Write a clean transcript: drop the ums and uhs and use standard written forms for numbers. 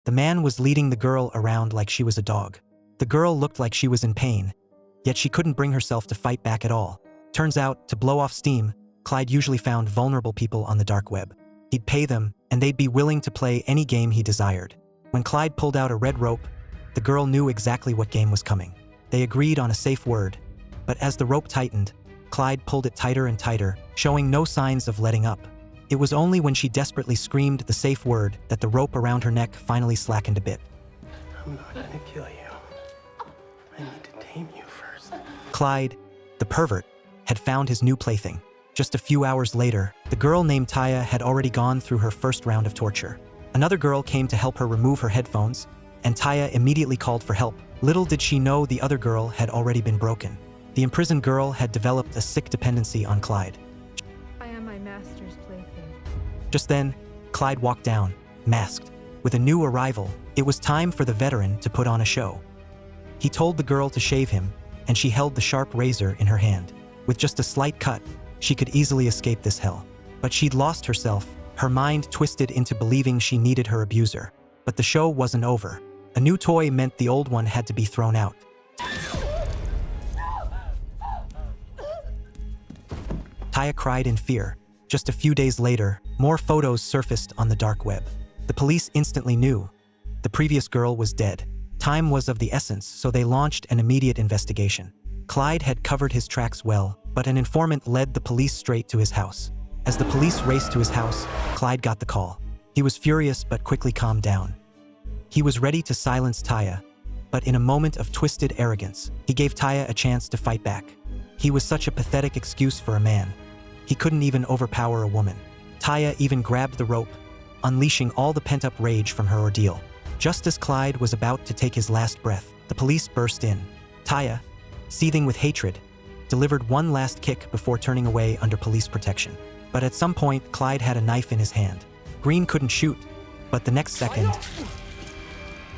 The man was leading the girl around like she was a dog. The girl looked like she was in pain, yet she couldn't bring herself to fight back at all. Turns out, to blow off steam, Clyde usually found vulnerable people on the dark web. He'd pay them, and they'd be willing to play any game he desired. When Clyde pulled out a red rope, the girl knew exactly what game was coming. They agreed on a safe word, but as the rope tightened, Clyde pulled it tighter and tighter, showing no signs of letting up. It was only when she desperately screamed the safe word that the rope around her neck finally slackened a bit. I'm not gonna kill you. I need to tame you first. Clyde, the pervert, had found his new plaything. Just a few hours later, the girl named Taya had already gone through her first round of torture. Another girl came to help her remove her headphones, and Taya immediately called for help. Little did she know the other girl had already been broken. The imprisoned girl had developed a sick dependency on Clyde. I am my master's plaything. Just then, Clyde walked down, masked. With a new arrival, it was time for the veteran to put on a show. He told the girl to shave him, and she held the sharp razor in her hand. With just a slight cut, she could easily escape this hell. But she'd lost herself, her mind twisted into believing she needed her abuser. But the show wasn't over. A new toy meant the old one had to be thrown out. Taya cried in fear. Just a few days later, more photos surfaced on the dark web. The police instantly knew. The previous girl was dead. Time was of the essence, so they launched an immediate investigation. Clyde had covered his tracks well, but an informant led the police straight to his house. As the police raced to his house, Clyde got the call. He was furious but quickly calmed down. He was ready to silence Taya, but in a moment of twisted arrogance, he gave Taya a chance to fight back. He was such a pathetic excuse for a man. He couldn't even overpower a woman. Taya even grabbed the rope, unleashing all the pent-up rage from her ordeal. Just as Clyde was about to take his last breath, the police burst in. Taya, seething with hatred, delivered one last kick before turning away under police protection. But at some point, Clyde had a knife in his hand. Green couldn't shoot, but the next second,